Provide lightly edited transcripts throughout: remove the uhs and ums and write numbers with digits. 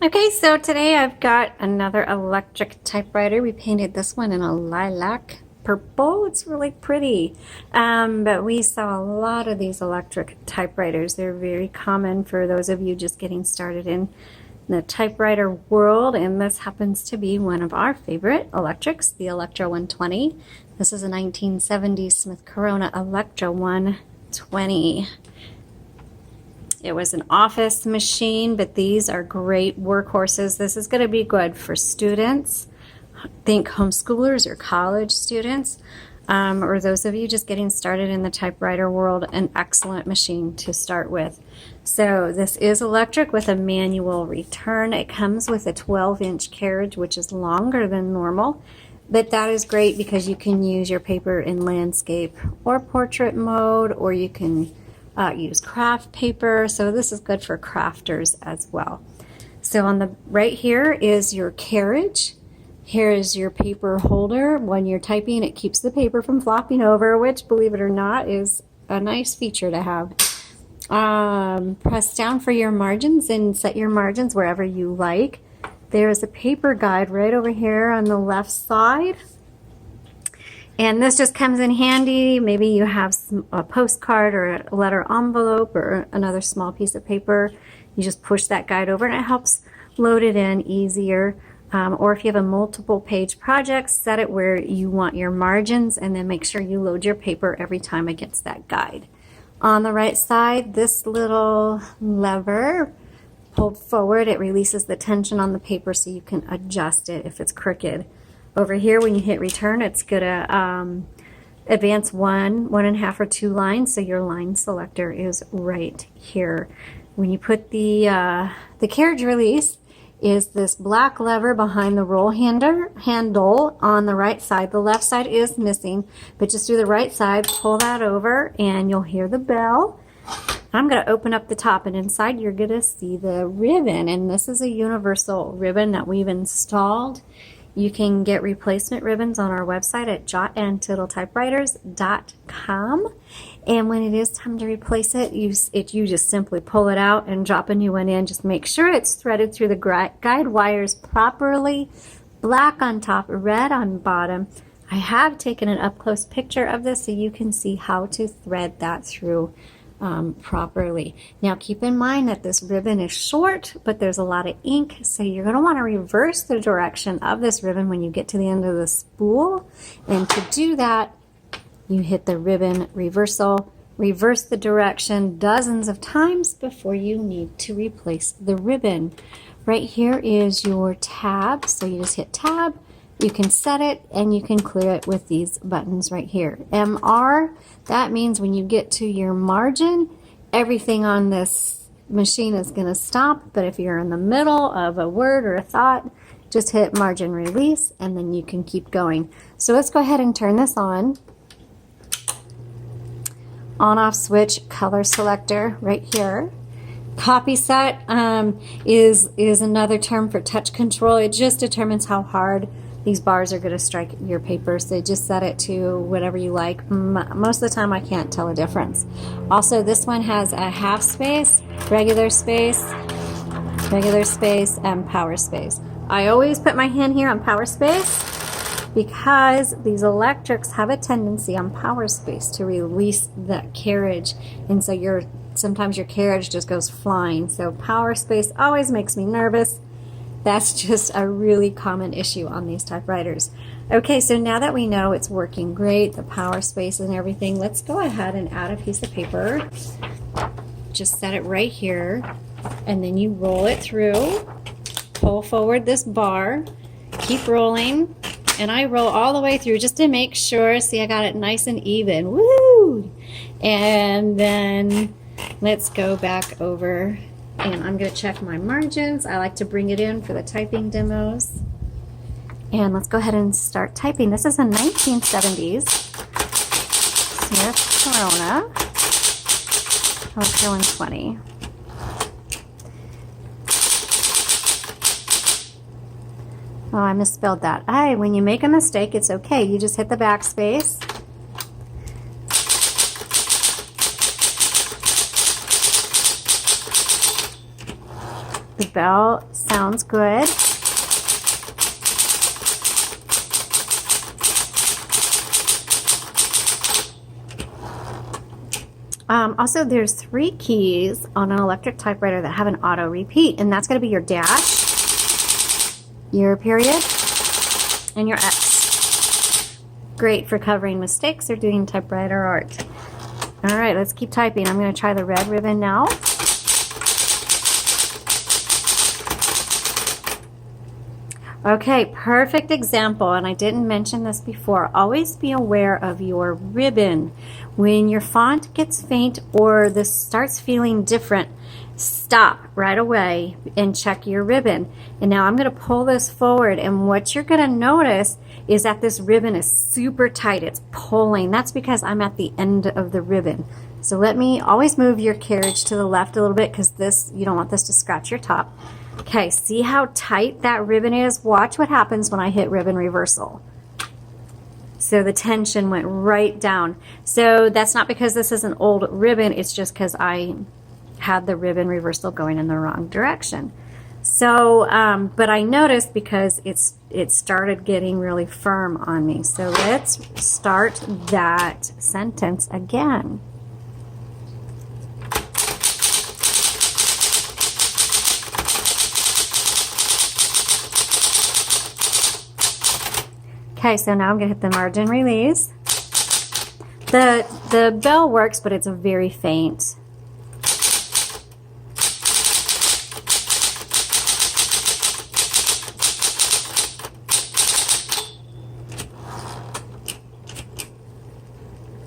Okay, so today I've got another electric typewriter. We painted this one in a lilac purple. It's really pretty. But we saw a lot of these electric typewriters. They're very common for those of you just getting started in the typewriter world, and this happens to be one of our favorite electrics, the Electra 120. This is a 1970s Smith Corona Electra 120. It was an office machine, but these are great workhorses. This is going to be good for students. Think homeschoolers or college students, or those of you just getting started in the typewriter world, an excellent machine to start with. So this is electric with a manual return. It comes with a 12-inch carriage, which is longer than normal. But that is great because you can use your paper in landscape or portrait mode, or you can use craft paper. So this is good for crafters as well. So on the right here is your carriage. Here is your paper holder. When you're typing, it keeps the paper from flopping over, which, believe it or not, is a nice feature to have. Press down for your margins and set your margins wherever you like. There's a paper guide right over here on the left side. And this just comes in handy. Maybe you have a postcard or a letter envelope or another small piece of paper. You just push that guide over and it helps load it in easier. Or if you have a multiple page project, set it where you want your margins and then make sure you load your paper every time against that guide. On the right side, this little lever, pulled forward, it releases the tension on the paper so you can adjust it if it's crooked. Over here, when you hit return, it's going to advance one and a half, or two lines, so your line selector is right here. When you put the carriage release is this black lever behind the roll handle on the right side. The left side is missing, but just do the right side, pull that over, and you'll hear the bell. I'm going to open up the top, and inside you're going to see the ribbon, and this is a universal ribbon that we've installed. You can get replacement ribbons on our website at jotandtittletypewriters.com. And when it is time to replace it, you just simply pull it out and drop a new one in. Just make sure it's threaded through the guide wires properly. Black on top, red on bottom. I have taken an up-close picture of this so you can see how to thread that through properly. Now keep in mind that this ribbon is short, but there's a lot of ink, so you're going to want to reverse the direction of this ribbon when you get to the end of the spool. And to do that, you hit the ribbon reversal, reverse the direction dozens of times before you need to replace the ribbon. Right here is your tab, so you just hit tab. You can set it and you can clear it with these buttons right here. MR, that means when you get to your margin, everything on this machine is going to stop. But if you're in the middle of a word or a thought, just hit margin release and then you can keep going. So let's go ahead and turn this on. On-off switch, color selector right here. Copy set is another term for touch control. It just determines how hard these bars are going to strike your paper, so just set it to whatever you like. Most of the time I can't tell a difference. Also, this one has a half space, regular space, and power space. I always put my hand here on power space because these electrics have a tendency on power space to release that carriage, and so sometimes your carriage just goes flying. So power space always makes me nervous. That's just a really common issue on these typewriters. Okay, so now that we know it's working great, the power space and everything, let's go ahead and add a piece of paper. Just set it right here, and then you roll it through. Pull forward this bar, keep rolling, and I roll all the way through just to make sure. See, I got it nice and even. Woo! And then let's go back over. And I'm going to check my margins. I like to bring it in for the typing demos. And let's go ahead and start typing. This is a 1970s Smith Corona Electra 120. Oh, I misspelled that. When you make a mistake, it's okay. You just hit the backspace. The bell sounds good. Also, there's 3 keys on an electric typewriter that have an auto repeat, and that's going to be your dash, your period, and your X. Great for covering mistakes or doing typewriter art. All right, let's keep typing. I'm going to try the red ribbon now. Okay, perfect example, and I didn't mention this before. Always be aware of your ribbon. When your font gets faint or this starts feeling different, stop right away and check your ribbon. And now I'm going to pull this forward, and what you're going to notice is that this ribbon is super tight. It's pulling. That's because I'm at the end of the ribbon. So let me always move your carriage to the left a little bit, because this, you don't want this to scratch your top. Okay, see how tight that ribbon is? Watch what happens when I hit ribbon reversal. So the tension went right down. So that's not because this is an old ribbon, it's just because I had the ribbon reversal going in the wrong direction. So, but I noticed because it started getting really firm on me. So let's start that sentence again. Okay, so now I'm going to hit the margin release. The bell works, but it's a very faint.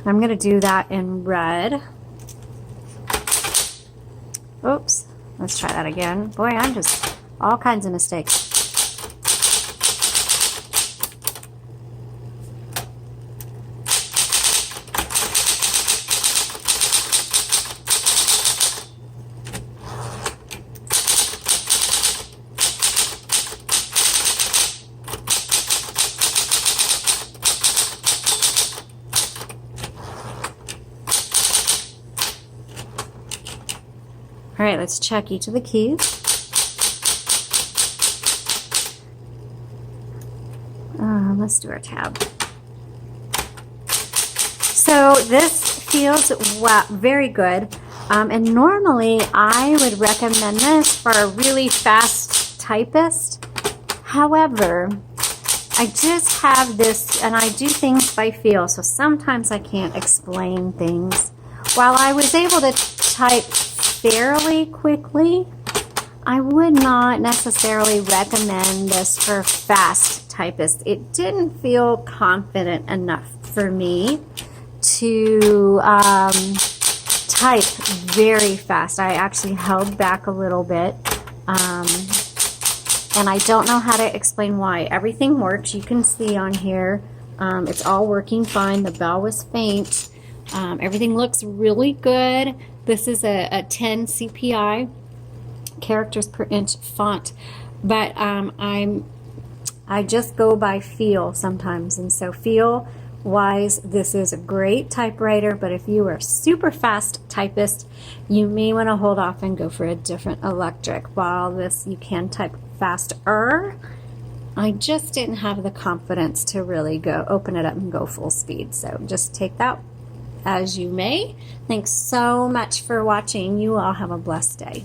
I'm going to do that in red. Oops, let's try that again. Boy, I'm just all kinds of mistakes. All right, let's check each of the keys. Let's do our tab. So this feels very good. And normally I would recommend this for a really fast typist. However, I just have this, and I do things by feel, so sometimes I can't explain things. While I was able to type fairly quickly, I would not necessarily recommend this for fast typists. It didn't feel confident enough for me to type very fast. I actually held back a little bit, and I don't know how to explain why. Everything works. You can see on here, it's all working fine. The bell was faint. Everything looks really good. This is a 10 CPI, characters per inch font, but I just go by feel sometimes, and so feel wise, this is a great typewriter, but if you are a super fast typist, you may want to hold off and go for a different electric. While this, you can type faster, I just didn't have the confidence to really go open it up and go full speed. So just take that as you may. Thanks so much for watching. You all have a blessed day.